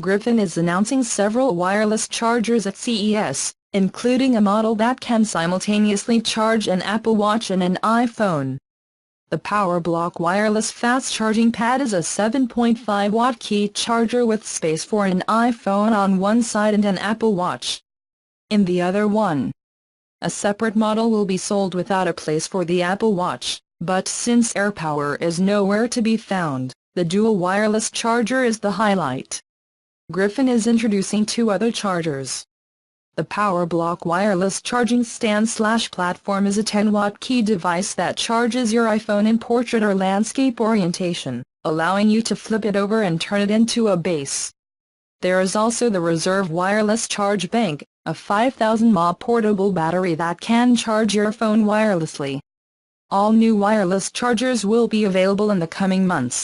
Griffin is announcing several wireless chargers at CES, including a model that can simultaneously charge an Apple Watch and an iPhone. The PowerBlock wireless fast-charging pad is a 7.5-watt key charger with space for an iPhone on one side and an Apple Watch in the other one. A separate model will be sold without a place for the Apple Watch, but since AirPower is nowhere to be found, the dual wireless charger is the highlight. Griffin is introducing two other chargers. The PowerBlock wireless charging stand/platform is a 10-watt key device that charges your iPhone in portrait or landscape orientation, allowing you to flip it over and turn it into a base. There is also the Reserve wireless charge bank, a 5,000 mAh portable battery that can charge your phone wirelessly. All new wireless chargers will be available in the coming months.